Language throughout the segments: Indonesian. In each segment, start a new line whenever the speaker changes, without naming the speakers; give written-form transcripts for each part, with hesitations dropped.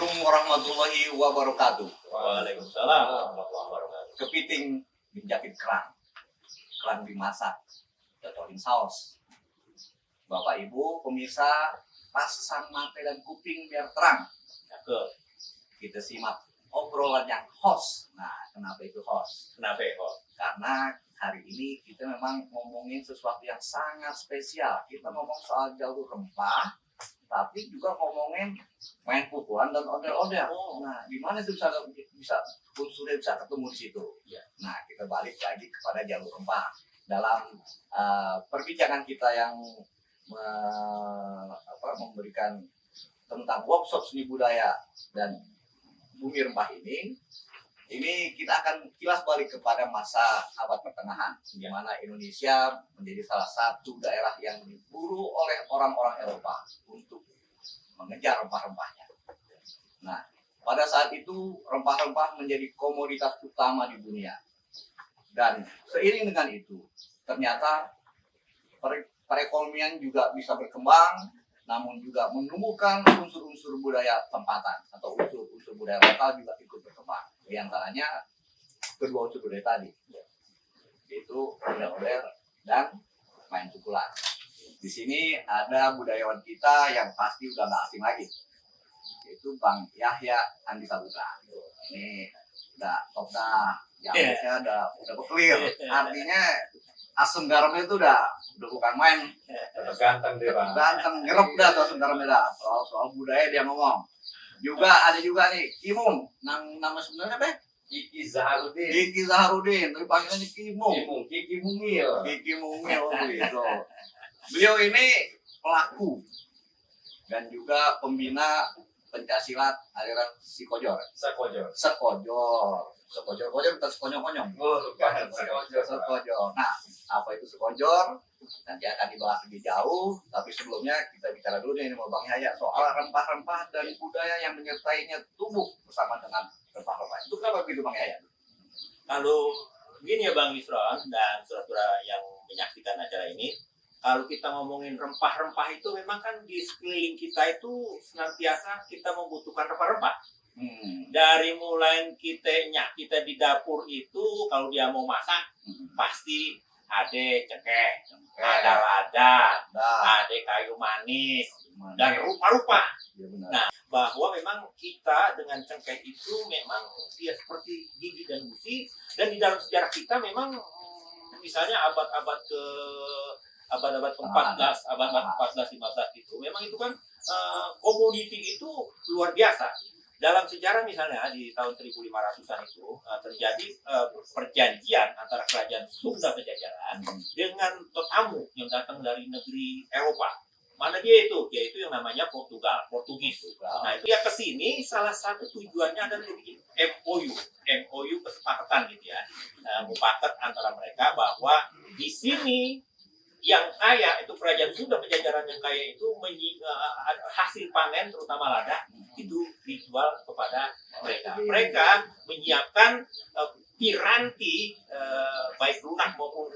Assalamualaikum warahmatullahi wabarakatuh.
Waalaikumsalam warahmatullahi wabarakatuh.
Kepiting menjepit kerang dimasak, cocokin saus. Bapak Ibu pemirsa, pasang mata dan kuping biar terang.
Cakep.
Kita simak obrolan yang host. Nah, kenapa itu host?
Kenapa ya, Kok?
Karena hari ini kita memang ngomongin sesuatu yang sangat spesial. Kita ngomong soal jalur rempah, tapi juga ngomongin main pukulan dan ondel-ondel. Nah, di mana itu bisa unsurnya bisa ketemu di situ.
Ya.
Nah, kita balik lagi kepada jalur rempah. Dalam perbincangan kita yang memberikan tentang workshop seni budaya dan bumi rempah ini kita akan kilas balik kepada masa abad pertengahan, di mana Indonesia menjadi salah satu daerah yang diburu oleh orang-orang Eropa untuk mengejar rempah-rempahnya. Nah, pada saat itu rempah-rempah menjadi komoditas utama di dunia. Dan seiring dengan itu, ternyata perekonomian juga bisa berkembang, namun juga menumbuhkan unsur-unsur budaya tempatan atau unsur-unsur budaya lokal juga ikut berkembang. Di antaranya kedua unsur budaya tadi, yaitu ondel-ondel dan main pukulan. Di sini ada budayawan kita yang pasti udah nggak asing lagi, yaitu Bang Yahya Andi Saputra. Ini udah top dah, yang udah clear. Artinya asam garamnya itu udah bukan main.
Ganteng deh, Bang.
Ganteng, ngerep dah tuh asam garamnya dah. Soal budaya dia ngomong. Juga ada juga nih Kimung, nama sebenarnya apa?
Kiki Zaharudin.
Kiki Zaharudin, tapi panggilannya Kimung.
Kiki Mungil.
Kiki Mungil gitu. Beliau ini pelaku dan juga pembina pencaksilat aliran Sikojor. Sekojor bukan sekonyong-konyong.
Oh, bukan.
Sekojor. Nah, apa itu sekojor? Nanti akan dibahas lebih jauh. Tapi sebelumnya kita bicara dulu nih sama Bang Yahya soal rempah-rempah dan budaya yang menyertainya tumbuh bersama dengan rempah-rempah. Itu kenapa begitu Bang Yahya?
Kalau gini ya Bang Yusron dan saudara-saudara yang menyaksikan acara ini, kalau kita ngomongin rempah-rempah itu memang kan di sekeliling kita itu senantiasa kita membutuhkan rempah-rempah. Dari mulai kita di dapur itu kalau dia mau masak pasti ada cengkeh, ada lada, ada kayu manis dan rupa-rupa.
Ya, benar.
Nah, bahwa memang kita dengan cengkeh itu memang dia seperti gigi dan gusi, dan di dalam sejarah kita memang misalnya abad-abad ke-14, abad 14-15 itu memang itu kan komoditi itu luar biasa. Dalam sejarah misalnya di tahun 1500-an itu terjadi perjanjian antara kerajaan Sunda Pajajaran dengan tetamu yang datang dari negeri Eropa. Mana dia itu? Yaitu yang namanya Portugis. Nah, itu ya ke sini salah satu tujuannya adalah dibikin MOU kesepakatan gitu ya. Mufakat antara mereka bahwa di sini yang kaya itu kerajaan Sunda Pajajaran yang kaya itu hasil panen terutama lada itu dijual kepada mereka. Mereka menyiapkan piranti baik lunak maupun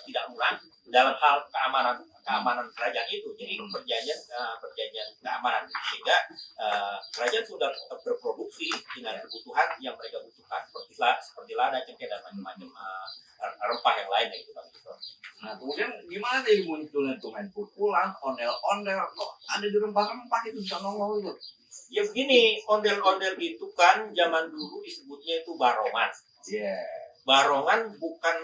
tidak lunak dalam hal keamanan kerajaan itu. Jadi perjanjian keamanan sehingga kerajaan sudah tetap berproduksi dengan kebutuhan yang mereka butuhkan seperti lada, cengkeh dan macam-macam rempah yang lainnya itu Bang.
Nah, kemudian gimana tadi munculnya tuh main pukulan, ondel-ondel, kok ada di rempah-rempah itu bisa nongol itu?
Ya begini, ondel-ondel itu kan zaman dulu disebutnya itu barongan. Barongan bukan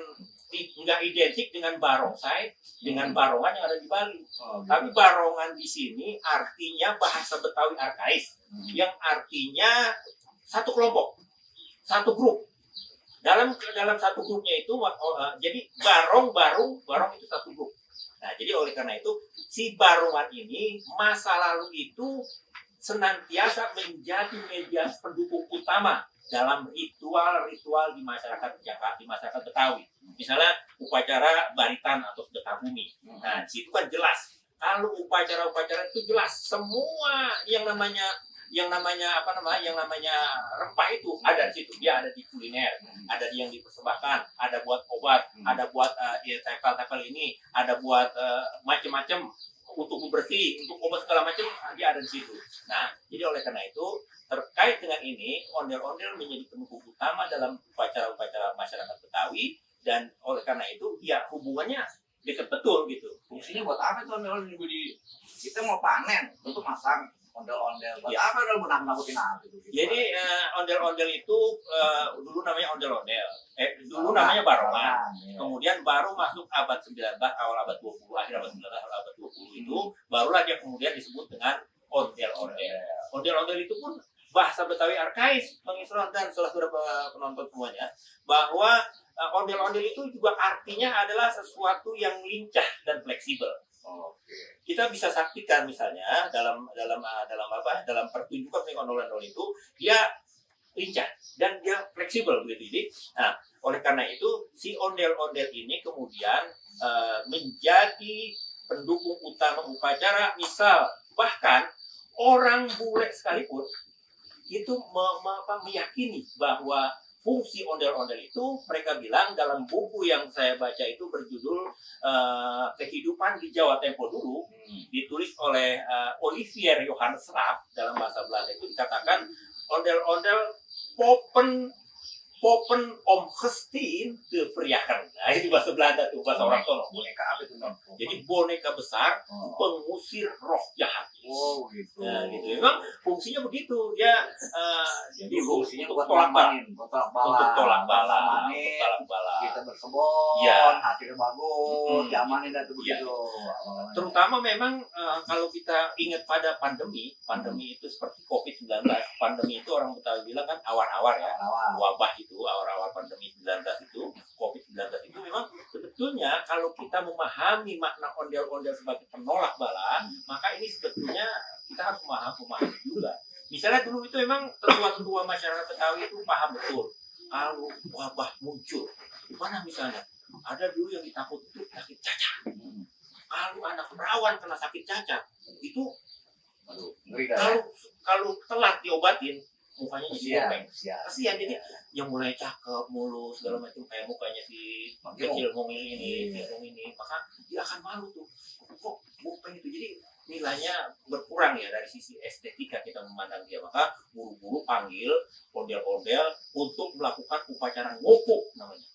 nggak identik dengan barongsai, dengan barongan yang ada di Bali. Tapi barongan di sini artinya bahasa Betawi arkais, yang artinya satu kelompok, satu grup. Dalam satu grupnya itu, jadi barong itu satu grup. Nah, jadi oleh karena itu si barongan ini masa lalu itu senantiasa menjadi media pendukung utama dalam ritual-ritual di masyarakat Jakarta, di masyarakat Betawi. Misalnya upacara baritan atau sedekah bumi. Nah, di situ kan jelas. Kalau upacara-upacara itu jelas semua yang namanya rempah itu ada di situ. Dia ada di kuliner, ada yang dipersembahkan, ada buat obat, ada buat tepel-tepel ini, ada buat macam-macam untuk bebersih, untuk obat segala macam dia ada di situ. Nah, jadi oleh karena itu terkait dengan ini ondel-ondel menjadi pendukung utama dalam upacara-upacara masyarakat Betawi, dan oleh karena itu ya hubungannya dekat betul gitu.
Fungsinya buat apa tuh ondel-ondel juga kita mau panen untuk masang ondel-ondel buat
Ya.
apa ondel menakut-nakutin apa itu?
Jadi ondel-ondel itu dulu namanya ondel-ondel, dulu namanya barongan.
Ya.
Kemudian baru masuk abad 19, awal abad 20, akhir abad 19, awal abad 20 itu barulah dia kemudian disebut dengan ondel-ondel. Ondel-ondel itu pun bahasa Betawi arkais, Bang Isron dan saudara-saudara penonton semuanya, bahwa ondel-ondel itu juga artinya adalah sesuatu yang lincah dan fleksibel.
Oke.
Kita bisa saksikan misalnya dalam pertunjukan ondel-ondel itu dia lincah dan dia fleksibel begitu. Jadi, nah, oleh karena itu si ondel-ondel ini kemudian menjadi pendukung utama upacara. Misal bahkan orang bule sekalipun itu meyakini bahwa fungsi ondel-ondel itu, mereka bilang dalam buku yang saya baca itu berjudul Kehidupan di Jawa Tempo Dulu, ditulis oleh Olivier Johannes Raff dalam bahasa Belanda, itu dikatakan ondel-ondel popen om gestin de verjagen. Nah, itu bahasa Belanda tuh, bahasa orang Solo.
Boneka apa itu, Bang?
Jadi boneka besar pengusir roh jahat.
Oh, gitu.
Nah, gitu. Memang fungsinya begitu. Dia
Jadi fungsinya
untuk
buat
tolak bala.
ngamanin, buat tolak bala.
Untuk tolak bala.
Ngamanin,
Untuk tolak bala.
kita berkebun,
Ya.
hasilnya bagus, diamanin dan tuh
Ya.
begitu.
Terutama memang kalau kita ingat pada pandemi itu seperti COVID-19. Pandemi itu orang Betawi bilang kan awar-awar ya.
Awal.
Wabah itu, awal-awal pandemi 19 itu, COVID-19 itu memang sebetulnya kalau kita memahami makna ondel-ondel sebagai penolak bala, maka ini sebetulnya kita harus memahami juga. Misalnya dulu itu memang tetua-tetua masyarakat Betawi itu paham betul kalau wabah muncul. Mana misalnya? Ada dulu yang ditakut itu sakit cacat. Kalau anak perawan kena sakit cacat, itu
Aduh, ngeri kan?
kalau telat diobatin, mukanya jadi
Kasihan,
bopeng.
kasihan.
Kasihan, jadi yang mulai cakep, mulus, segala macam kayak mukanya si kecil mungil ini, maka dia akan malu tuh. Kok bopeng itu? Jadi nilainya berkurang ya dari sisi estetika kita memandang dia. Maka buru-buru panggil ondel-ondel untuk melakukan upacara ngupuk namanya.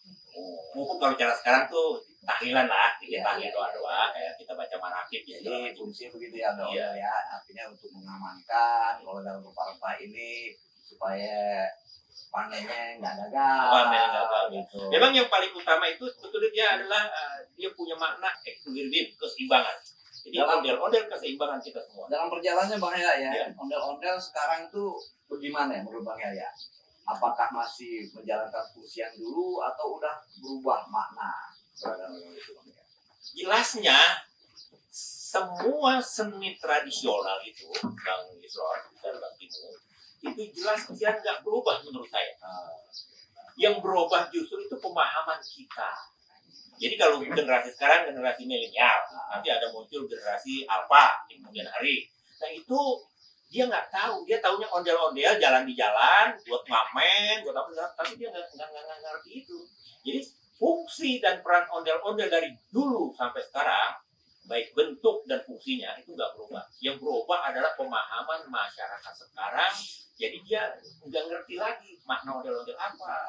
Ngupuk kalau cara sekarang tuh tahlilan lah, kita tahlil doa-doa kayak kita baca manakib ya.
Jadi fungsinya begitu ya, Dok.
Iya.
Ya, artinya untuk mengamankan kalau dalam rempah-rempah ini supaya panennya nggak
Panennya nggak
gagal
gagal.
gitu.
Memang yang paling utama itu sebetulnya dia adalah dia punya makna equilibrium, keseimbangan. Jadi ondel-ondel keseimbangan kita semua.
Dalam perjalanannya Bang Yaya
Ya.
ya, ondel-ondel sekarang tuh bagaimana ya menurut Bang Yaya? Apakah masih menjalankan fungsi yang dulu atau udah berubah makna? Itu, Bang Yaya.
Jelasnya semua seni tradisional itu, Bang Isron dan Bang Timu, itu jelas dia nggak berubah menurut saya. Yang berubah justru itu pemahaman kita. Jadi kalau generasi sekarang generasi milenial, nanti ada muncul generasi alfa di kemudian hari. Nah itu dia nggak tahu, dia taunya ondel-ondel jalan di jalan buat ngamen, buat apa, tapi dia nggak ngerti itu. Jadi fungsi dan peran ondel-ondel dari dulu sampai sekarang, baik bentuk dan fungsinya itu nggak berubah. Yang berubah adalah pemahaman masyarakat sekarang. Jadi dia nggak ngerti lagi makna ondel-ondel apa.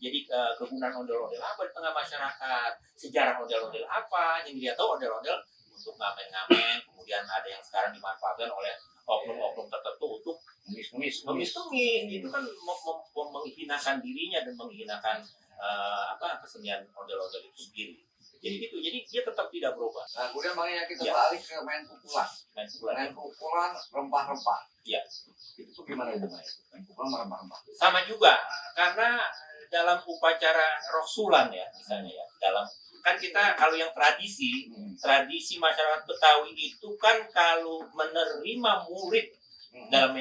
Jadi kegunaan ondel-ondel apa di tengah masyarakat, sejarah ondel-ondel apa, yang dia tahu ondel-ondel untuk ngamen-ngamen, kemudian ada yang sekarang dimanfaatkan oleh oknum-oknum tertentu untuk ngemis-ngemis. Itu kan menghinakan dirinya dan menghinakan kesenian ondel-ondel itu sendiri. Jadi gitu, jadi dia tetap tidak berubah.
Nah, kemudian Bang Yaya kita
Ya.
balik ke main pukulan.
Main
Main pukulan rempah-rempah.
Iya.
Itu tuh gimana itu, Bang? Main pukulan rempah-rempah.
Sama juga, karena dalam upacara rosulan ya, misalnya ya, dalam kan kita kalau yang tradisi masyarakat Betawi itu kan kalau menerima murid dalam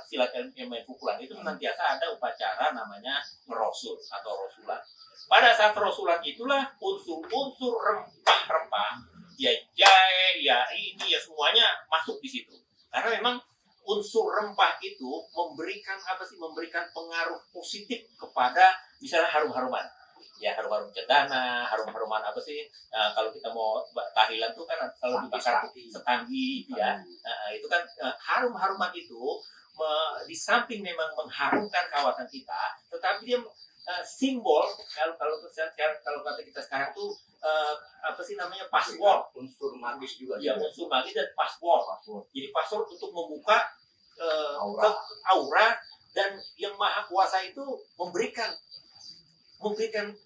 silat main pukulan itu senantiasa ada upacara namanya merosul atau rosulan. Pada saat rosulan itulah unsur-unsur rempah-rempah, ya jahe, ya ini, ya semuanya masuk di situ. Karena memang unsur rempah itu memberikan pengaruh positif kepada misalnya harum-haruman. ya harum-harum cendana, harum-haruman apa sih? Kalau kita mau tahlilan tuh kan selalu dibakar setanggi gitu ya. Itu kan harum-haruman itu di samping memang mengharumkan kawasan kita, tetapi dia simbol kalau kata kita sekarang tuh apa sih namanya password,
unsur magis juga.
Ya unsur magis dan password. Jadi password untuk membuka aura dan yang maha kuasa itu memberikan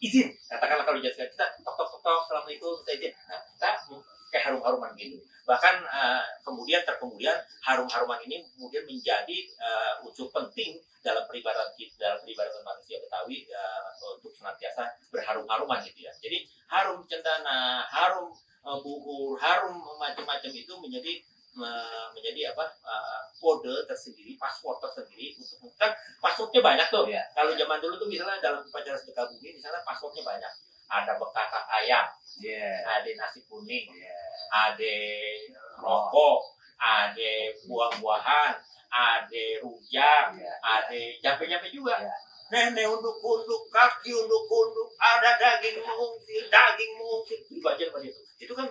izin. Katakanlah kalau kita tok assalamualaikum kita izin. Nah, kita kayak harum-haruman gitu. Bahkan kemudian harum-haruman ini kemudian menjadi unsur penting dalam peribadatan manusia Betawi untuk senantiasa berharum-haruman gitu ya. Jadi harum cendana, harum buhur, harum macam-macam itu menjadi kode tersendiri, password tersendiri untuk kan passwordnya banyak tuh.
Ya.
Kalau zaman dulu tuh misalnya dalam upacara sedekah bumi misalnya passwordnya banyak. Ada bekakak ayam, ada nasi kuning, ada rokok, ada buah-buahan, ada rujak, ada jampe-jampe juga. Nenek unduk-unduk, kaki unduk-unduk, ada daging mungsil, itu aja seperti itu. Itu kan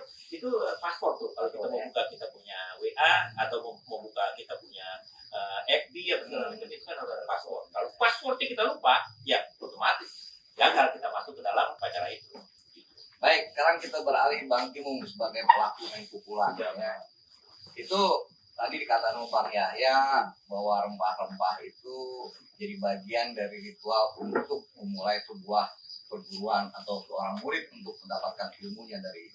password tuh. Kalau kita mau buka kita punya WA atau mau buka kita punya FB atau segala macam itu kan harus ada password. Kalau passwordnya kita lupa, ya otomatis gagal kita masuk ke dalam upacara itu.
Baik, sekarang kita beralih Bang Timung sebagai pelaku main pukulan. Ya. Itu tadi dikatakan Bang Yahya bahwa rempah-rempah itu jadi bagian dari ritual untuk memulai sebuah perguruan atau seorang murid untuk mendapatkan ilmunya dari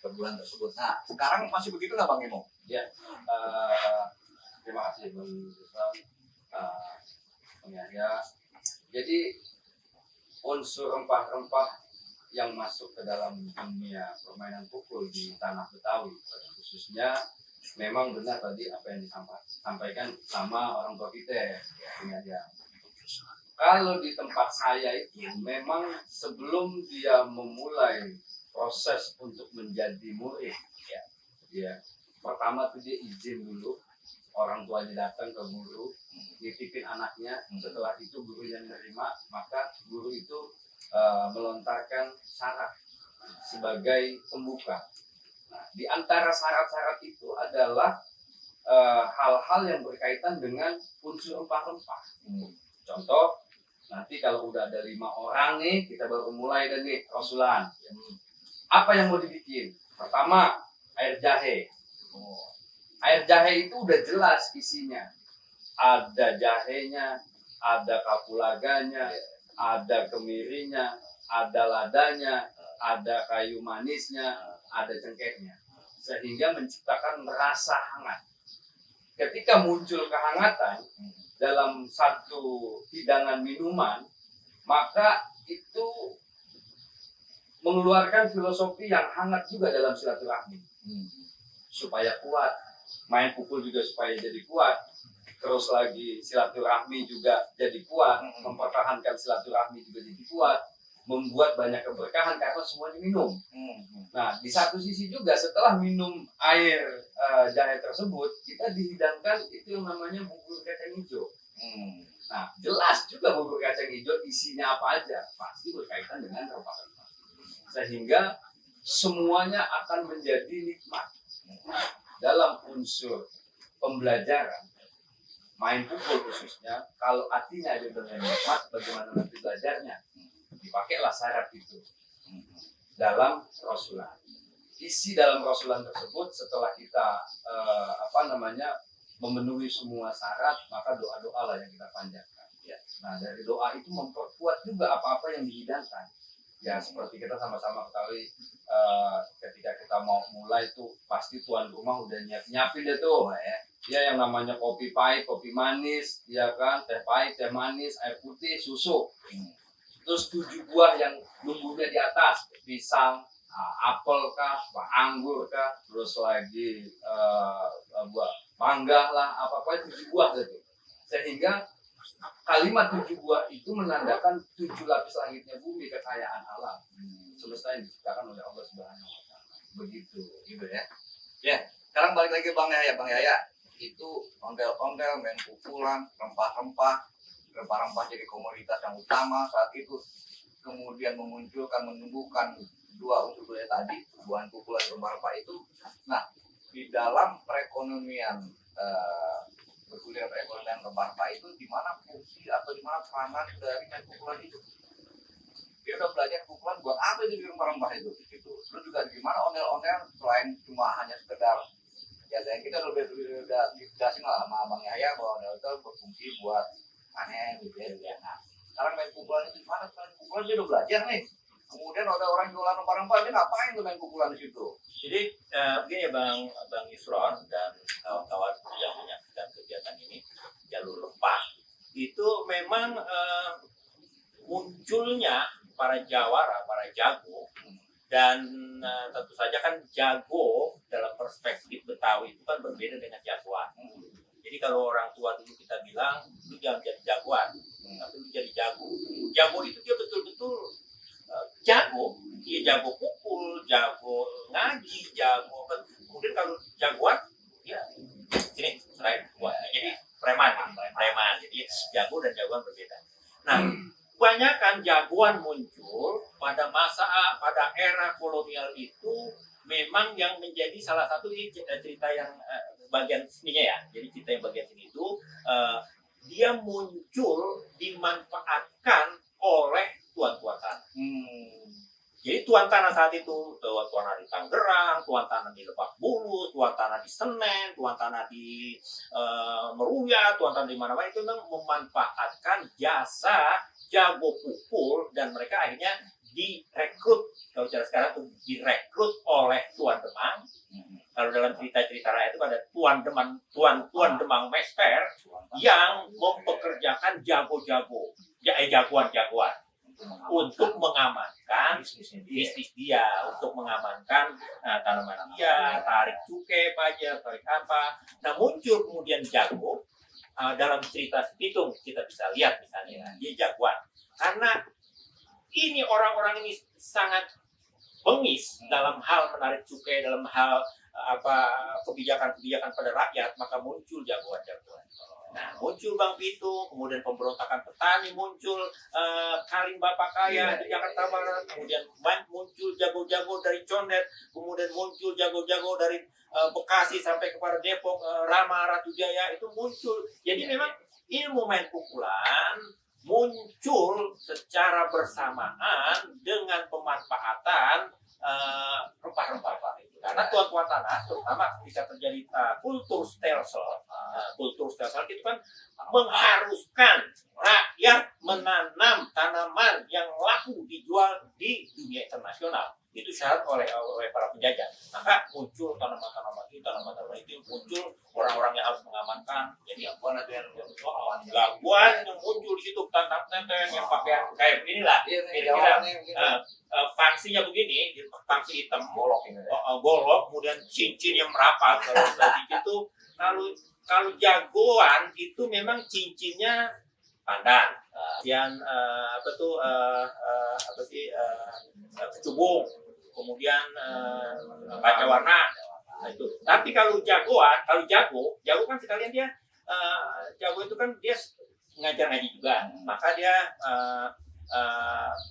perguruan tersebut. Nah, sekarang masih begitu nggak Bang Timung?
Ya, terima kasih Bang Ruslan, Bang Yahya. Jadi unsur rempah-rempah yang masuk ke dalam dunia permainan pukul di tanah Betawi khususnya memang benar tadi apa yang disampaikan sama orang tua kita ya. Kalau di tempat saya itu memang sebelum dia memulai proses untuk menjadi murid ya pertama tuh dia izin dulu, orang tuanya datang ke guru nitipin anaknya, setelah itu guru yang menerima maka guru itu melontarkan syarat sebagai pembuka. Nah, di antara syarat-syarat itu adalah hal-hal yang berkaitan dengan unsur rempah-rempah. Contoh, nanti kalau udah ada 5 orang nih, kita baru mulai dan nih rasulan. Apa yang mau dibikin? Pertama, air jahe. Air jahe itu udah jelas isinya. Ada jahenya, ada kapulaganya, ada kemirinya, ada ladanya, ada kayu manisnya, ada cengkehnya. Sehingga menciptakan rasa hangat. Ketika muncul kehangatan dalam satu hidangan minuman, maka itu mengeluarkan filosofi yang hangat juga dalam silaturahmi. Supaya kuat, main pukul juga supaya jadi kuat. Terus lagi silaturahmi juga jadi kuat, mempertahankan silaturahmi juga jadi kuat, membuat banyak keberkahan karena semuanya minum. Nah, di satu sisi juga setelah minum air jahe tersebut, kita dihidangkan itu yang namanya bubur kacang hijau. Nah, jelas juga bubur kacang hijau isinya apa aja, pasti berkaitan dengan rempah-rempah. Sehingga semuanya akan menjadi nikmat. Dalam unsur pembelajaran, main pukul khususnya, kalau artinya ada dengan nikmat, bagaimana nanti belajarnya? Dipakailah syarat itu dalam rasulan. Isi dalam rasulan tersebut setelah kita memenuhi semua syarat, maka doa-doa lah yang kita panjatkan. Nah, dari doa itu memperkuat juga apa-apa yang dihidangkan. Ya, seperti kita sama-sama ketahui, ketika kita mau mulai tuh pasti tuan rumah udah nyiapin deh tuh ya yang namanya kopi pahit, kopi manis, ya kan, teh pahit, teh manis, air putih, susu. Terus 7 buah yang nunggunya di atas, pisang, apel kah, anggur kah, terus lagi buah mangga lah, apa-apa 7 buah gitu. Sehingga kalimat 7 buah itu menandakan 7 lapis langitnya bumi, kekayaan alam semesta yang diciptakan oleh Allah Subhanahu wa Ta'ala. Begitu ya.
Ya, sekarang balik lagi Bang Yahya. Itu ondel-ondel, main pukulan, rempah-rempah jadi komoditas yang utama saat itu. kemudian menumbuhkan dua unsur budaya tadi, bukan pukulan rempah-rempah itu. Nah, di dalam perekonomian bergulir perekonomian rempah-rempah itu, di mana fungsi atau di mana peranan dari main pukulan itu? Dia udah belajar pukulan buat apa itu di rempah-rempah itu gitu. Terus juga gimana ondel-ondel selain cuma hanya sekedar ya, dan kita udah dijelasin lah sama Bang Yahya bahwa ondel-ondel berfungsi buat panen gitu ya. Nah, sekarang main pukulan itu gimana? Main pukulan dia udah belajar nih. Kemudian ada orang jualan rempah-rempah, dia ngapain tuh main pukulan di situ?
Jadi begini ya Bang Yusron dan kawan-kawan yang menyaksikan kegiatan ini, jalur rempah itu memang munculnya para jawara, para jago, dan tentu saja kan jago dalam perspektif Betawi itu kan berbeda dengan jagoan. Jadi kalau orang tua dulu kita bilang, lu jangan jadi jagoan, tapi lu jadi jago. Jago itu dia betul-betul jago, dia jago pukul, jago ngaji, jago. Kemudian kalau jagoan, ya sini selain buat, jadi preman. Jadi jago dan jagoan berbeda. Nah, kebanyakan jagoan muncul pada era kolonial itu memang yang menjadi salah satu cerita yang bagian sininya ya. Jadi cerita yang bagian sini itu dia muncul dimanfaatkan oleh tuan-tuan tanah. Jadi tuan tanah saat itu, tuan tanah di Tangerang, tuan tanah di Lebak Bulus, tuan tanah di Senen, tuan tanah di Meruya, tuan tanah di mana-mana itu memang memanfaatkan jasa jago pukul, dan mereka akhirnya direkrut, kalau cara sekarang itu direkrut oleh Tuan Demang. Kalau dalam cerita-cerita rakyat itu ada Tuan Demang Mester yang mempekerjakan jagoan-jagoan untuk mengamankan bisnis dia, untuk mengamankan tanaman dia, tarik cukai, pajak, tarik apa. Nah, muncul kemudian jago. Dalam cerita Pitung kita bisa lihat misalnya dia jagoan karena ini orang-orang ini sangat bengis dalam hal menarik cukai, dalam hal kebijakan-kebijakan pada rakyat, maka muncul jagoan-jagoan. Nah, muncul Bang Pitung, kemudian pemberontakan petani muncul, Kaling Bapak Kaya di Jakarta Barat, kemudian muncul jago-jago dari Condet, kemudian muncul jago-jago dari Bekasi sampai kepada Depok, Rama, Ratu Jaya itu muncul. Jadi memang ilmu main pukulan muncul secara bersamaan dengan pemanfaatan rempah-rempah itu. Karena tuan-tuan tanah, terutama ketika terjadi kultur stelsel itu kan mengharuskan rakyat menanam tanaman yang laku dijual di dunia internasional. Itu syarat oleh para penjajah. Maka muncul tanaman-tanaman itu muncul orang-orang yang harus mengamankan. Jadi jagoan yang muncul di situ, tantang-tantang yang pakai kayak beginilah. Kira-kira pangsinya begini, pangsi hitam, golok, kemudian cincin yang merapat. Kalau jagoan itu memang cincinnya pandan, kecubung, kemudian kaca warna. Nah, itu. Tapi kalau jago kan sekalian dia jago itu kan dia ngajar ngaji juga, maka dia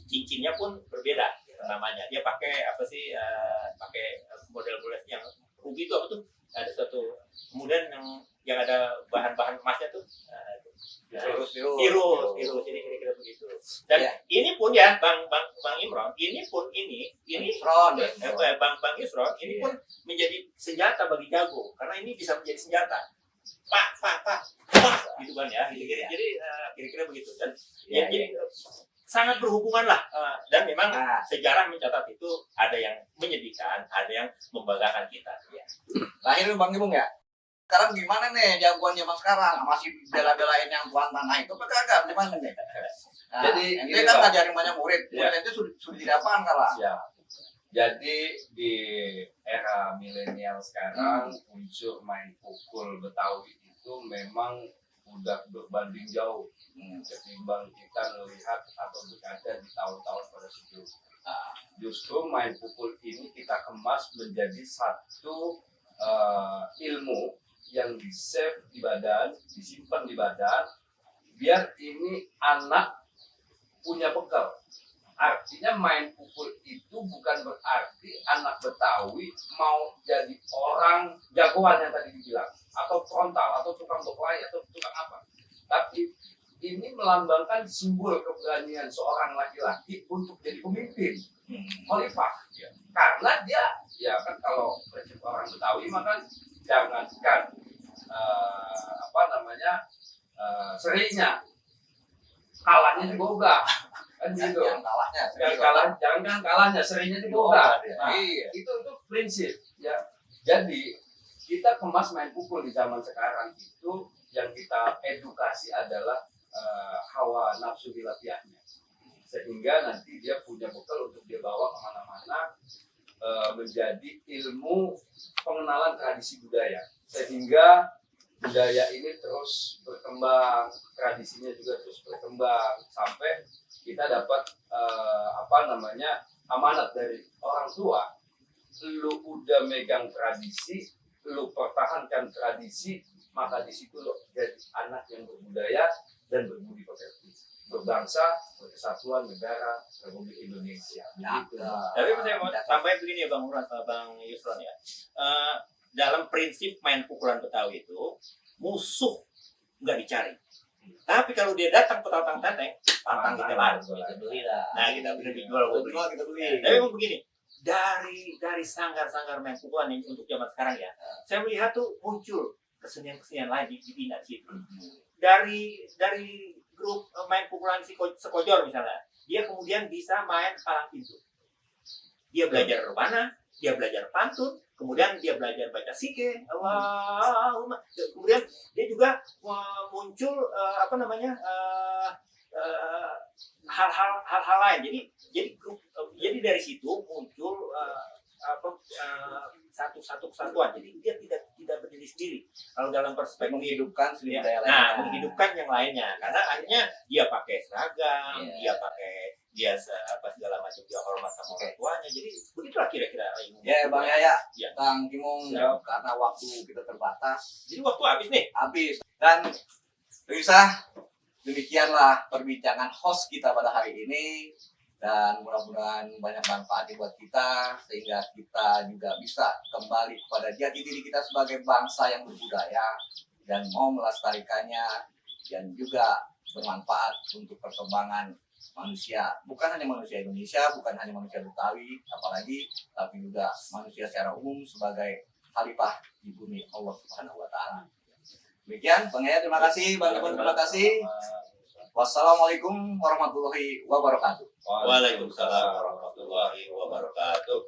cincinnya pun berbeda namanya. Dia pakai pakai model-model yang ruby itu apa tuh? Ada satu, kemudian yang ada bahan-bahan emasnya tuh virus, jadi kira-kira begitu. Dan ini pun ya Bang Imron, Bang Yusron, ini pun menjadi senjata bagi jago, karena ini bisa menjadi senjata. Pak, gitu kan ya. Jadi kira-kira begitu. Dan jadi sangat berhubungan lah, dan memang sejarah mencatat itu ada yang menyedihkan, ada yang membanggakan kita.
Terakhir Bang Gimung ya. Sekarang gimana nih jagoan zaman sekarang? Masih bela-belain yang tuan tanah itu apa kagak? Gimana nih? Nah, jadi dia kan ngajarin banyak murid. Murid itu sudah didapat kalah.
Jadi di era milenial sekarang unsur main pukul Betawi itu memang udah berbanding jauh ketimbang kita melihat atau berada di tahun-tahun pada sebelumnya. Justru main pukul ini kita kemas menjadi satu ilmu yang di-save di badan, disimpan di badan, biar ini anak punya bekal Artinya main pukul itu bukan berarti anak Betawi mau jadi orang jagoan yang tadi dibilang, atau frontal, atau tukang berkelahi, atau tukang apa. Tapi ini melambangkan simbol keberanian seorang laki-laki untuk jadi pemimpin, khalifah. Ya. Karena dia, ya kan kalau prinsip orang Betawi maka jangankan serinya, kalahnya juga ogah. Kan gitu.
Yang kalahnya,
Jangan kalahnya, serinya juga ogah. Nah,
iya.
itu prinsip ya. Jadi kita kemas main pukul di zaman sekarang itu yang kita edukasi adalah hawa nafsu hilafiahnya, sehingga nanti dia punya bekal untuk dia bawa kemana-mana, menjadi ilmu pengenalan tradisi budaya, sehingga budaya ini terus berkembang, tradisinya juga terus berkembang sampai kita dapat amanat dari orang tua. Lu udah megang tradisi, lu pertahankan tradisi, maka di situ lo jadi anak yang berbudaya dan berbudi pekerti, berbangsa, berkesatuan negara Republik Indonesia.
Ya,
Gitu.
Tapi saya mau tambahin begini ya Bang Murat, Bang Yusron ya. Dalam prinsip main pukulan Betawi itu musuh nggak dicari. Tapi kalau dia datang petantang teteng, pantang kita lari.
Kita beli lah.
Nah kita benar dijual beli.
Kita beli.
Tapi memang begini, dari sanggar-sanggar main pukulan ini untuk zaman sekarang ya, saya melihat tuh muncul kesenian-kesenian lain di bina situ. Dari grup main pukulan sekojor misalnya, dia kemudian bisa main palang pintu. Dia belajar rebana, dia belajar pantun, kemudian dia belajar baca sike, Allahumma. Kemudian dia juga muncul hal-hal lain. Jadi dari situ muncul satu kesatuan. Jadi dia tidak berdiri sendiri. Kalau dalam perspektif
menghidupkan seni budaya lain.
nah, menghidupkan yang lainnya. Karena akhirnya dia pakai seragam, dia segala macam, dia hormat sama orang tuanya. Jadi begitulah kira-kira.
Ya Bang Yaya,
Ya.
Bang Kimung,
Siap.
karena waktu kita terbatas,
Jadi waktu habis nih.
habis. Dan pemirsa, demikianlah perbincangan host kita pada hari ini. Dan mudah-mudahan banyak manfaatnya buat kita, sehingga kita juga bisa kembali kepada jati diri kita sebagai bangsa yang berbudaya dan mau melestarikannya, dan juga bermanfaat untuk perkembangan manusia, bukan hanya manusia Indonesia, bukan hanya manusia Betawi, apalagi, tapi juga manusia secara umum sebagai khalifah di bumi Allah Subhanahu wa Ta'ala. Demikian, Bang Yaya, terima kasih, Bang Ibu, terima kasih. Wassalamualaikum warahmatullahi wabarakatuh.
Waalaikumsalam warahmatullahi wabarakatuh.